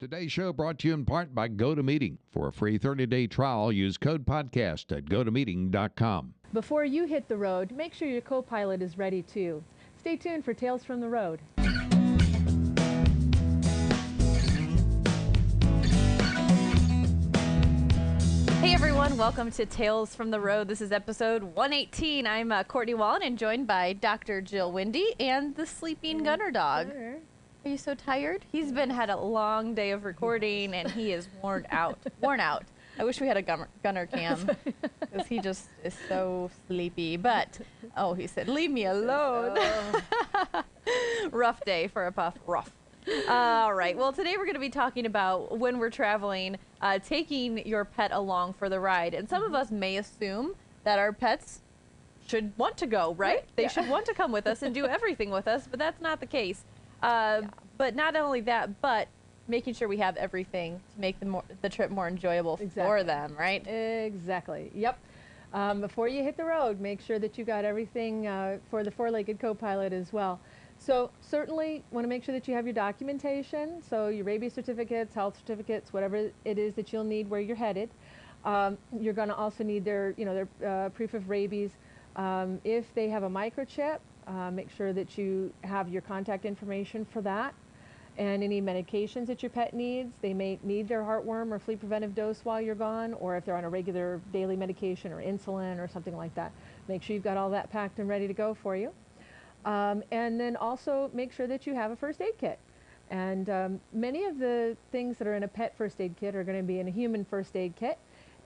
Today's show brought to you in part by GoToMeeting. For a free 30-day trial, use code podcast at gotomeeting.com. Before you hit the road, make sure your co-pilot is ready too. Stay tuned for Tales from the Road. Hey everyone, welcome to Tales from the Road. This is episode 118. I'm Courtney Wallen and joined by Dr. Jill Windy and the sleeping Gunner dog. Sure. Are you so tired? He's had a long day of recording and he is worn out. Worn out. I wish we had a Gunner cam because he just is so sleepy. But, oh, he said, leave me alone. Rough day for a puff. Rough. All right. Well, today we're going to be talking about when we're traveling, taking your pet along for the ride. And some of us may assume that our pets should want to go, right? They should want to come with us and do everything with us, but that's not the case. But not only that, but making sure we have everything to make the trip more enjoyable for them, right? Exactly. Yep. Before you hit the road, make sure that you got everything for the four-legged co-pilot as well. So certainly want to make sure that you have your documentation, so your rabies certificates, health certificates, whatever it is that you'll need where you're headed. You're going to also need their proof of rabies. If they have a microchip, make sure that you have your contact information for that. And any medications that your pet needs. They may need their heartworm or flea preventive dose while you're gone, or if they're on a regular daily medication or insulin or something like that. Make sure you've got all that packed and ready to go for you. And then also make sure that you have a first aid kit. And many of the things that are in a pet first aid kit are going to be in a human first aid kit,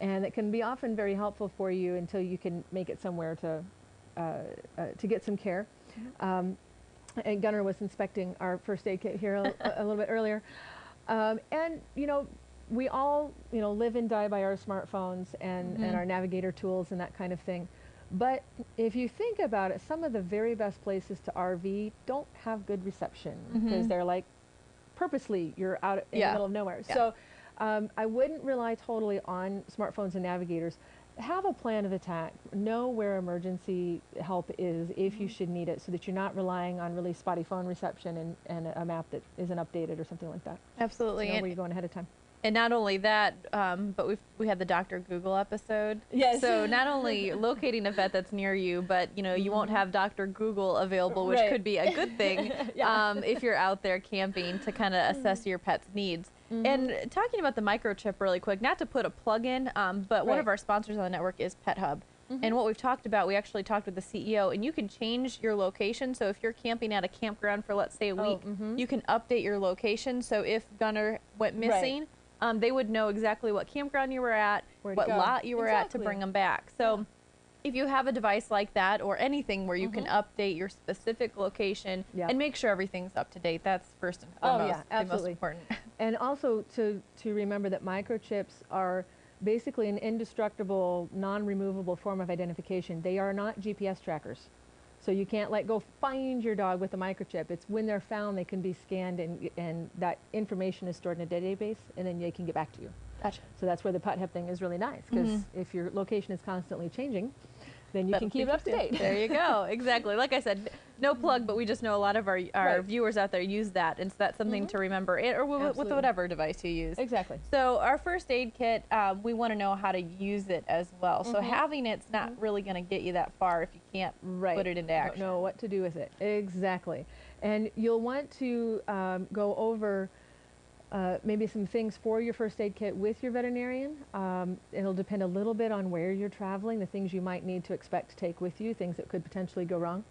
and it can be often very helpful for you until you can make it somewhere to get some care. And Gunner was inspecting our first aid kit here a little bit earlier. And, we all, live and die by our smartphones and our navigator tools and that kind of thing. But if you think about it, some of the very best places to RV don't have good reception because they're like purposely you're out in the middle of nowhere. Yeah. So I wouldn't rely totally on smartphones and navigators. Have a plan of attack. Know where emergency help is if you should need it, so that you're not relying on really spotty phone reception and a map that isn't updated or something like that. Absolutely. So know where you're going ahead of time. And not only that, but we had the Dr. Google episode. Yes. So not only locating a vet that's near you, but you won't have Dr. Google available, which could be a good thing if you're out there camping to kind of assess your pet's needs. And talking about the microchip really quick, not to put a plug in, but one of our sponsors on the network is Pet Hub. And what we've talked about, we actually talked with the CEO, and you can change your location. So if you're camping at a campground for, let's say, a week, you can update your location. So if Gunner went missing, they would know exactly what campground you were at, what lot you were at to bring them back. So if you have a device like that or anything where you can update your specific location and make sure everything's up to date, that's first and foremost the most important. And also to remember that microchips are basically an indestructible, non-removable form of identification. They are not GPS trackers. So you can't go find your dog with a microchip. It's when they're found, they can be scanned and that information is stored in a database, and then they can get back to you. Gotcha. So that's where the Pet Hub thing is really nice, because if your location is constantly changing, then you can keep it up to date. There you go. Exactly. Like I said, no plug, but we just know a lot of our viewers out there use that, and so that's something to remember, or with whatever device you use. Exactly. So our first aid kit, we want to know how to use it as well. So having it's not really going to get you that far if you can't put it into action. Don't know what to do with it. Exactly. And you'll want to go over maybe some things for your first aid kit with your veterinarian. It'll depend a little bit on where you're traveling, the things you might need to expect to take with you, things that could potentially go wrong.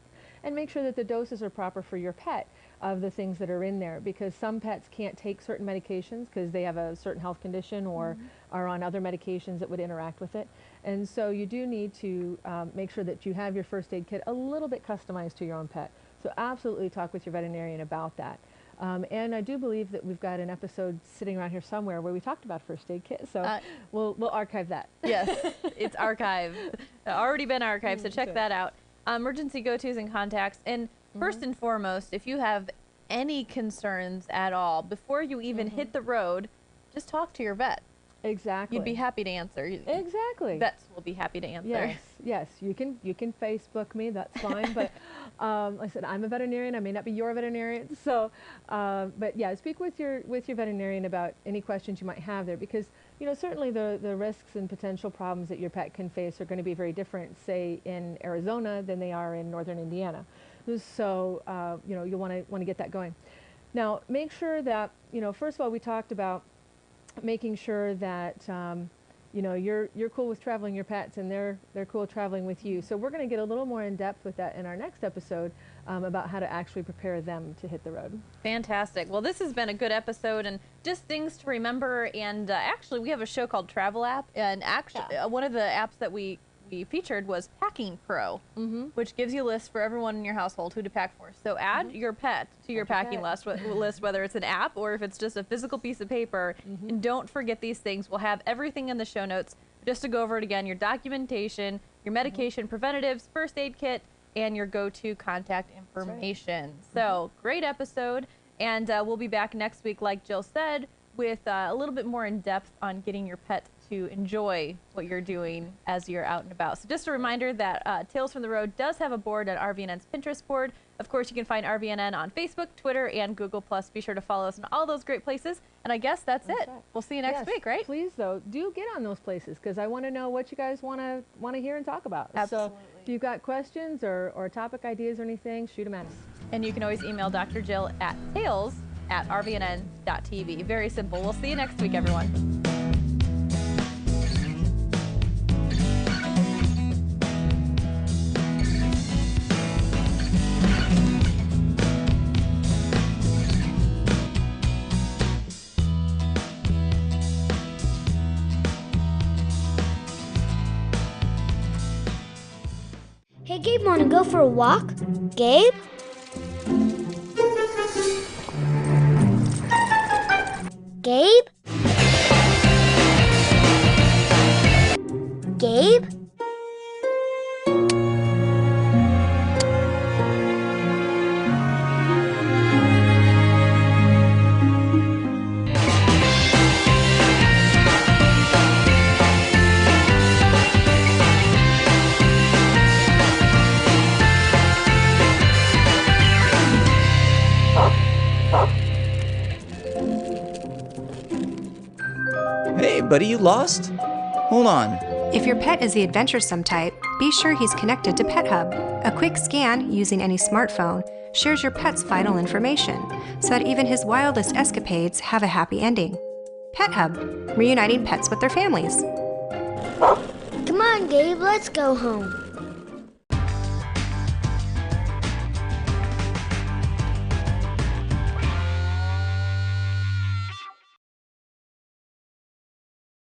And make sure that the doses are proper for your pet of the things that are in there, because some pets can't take certain medications because they have a certain health condition or are on other medications that would interact with it. And so you do need to make sure that you have your first aid kit a little bit customized to your own pet. So absolutely talk with your veterinarian about that. And I do believe that we've got an episode sitting around here somewhere where we talked about first aid kit, so we'll archive that. Yes, it's archived. Already been archived, so check that out. Emergency go-tos and contacts. And first and foremost, if you have any concerns at all, before you even hit the road, just talk to your vet. Exactly. You'd be happy to answer. Exactly. Vets will be happy to answer. Yes, yes. You can Facebook me. That's fine. But like I said, I'm a veterinarian. I may not be your veterinarian. So, but yeah, speak with your veterinarian about any questions you might have there, because certainly the risks and potential problems that your pet can face are going to be very different, say in Arizona, than they are in northern Indiana. So you'll want to get that going. Now, make sure that first of all, we talked about making sure that you're cool with traveling your pets, and they're cool traveling with you. So we're going to get a little more in depth with that in our next episode about how to actually prepare them to hit the road. Fantastic. Well, this has been a good episode, and just things to remember. And actually, we have a show called Travel App, and actually one of the apps that we featured was Packing Pro, which gives you a list for everyone in your household who to pack for. So add your pet to your packing list, whether it's an app or if it's just a physical piece of paper. And don't forget these things. We'll have everything in the show notes. Just to go over it again, your documentation, your medication preventatives, first aid kit, and your go-to contact information. So great episode. And we'll be back next week, like Jill said, with a little bit more in depth on getting your pet to enjoy what you're doing as you're out and about. So just a reminder that Tales from the Road does have a board at RVNN's Pinterest board. Of course, you can find RVNN on Facebook, Twitter, and Google+. Be sure to follow us in all those great places. And I guess that's it. Right. We'll see you next week, right? Please, though, do get on those places, because I want to know what you guys want to hear and talk about. Absolutely. So if you've got questions or topic ideas or anything, shoot them at us. And you can always email Dr. Jill at tales@rvnn.tv. Very simple. We'll see you next week, everyone. Hey, Gabe, want to go for a walk? Gabe? Gabe? Gabe? Hey, buddy, you lost? Hold on. If your pet is the adventuresome type, be sure he's connected to PetHub. A quick scan using any smartphone shares your pet's vital information, so that even his wildest escapades have a happy ending. PetHub, reuniting pets with their families. Come on, Gabe, let's go home.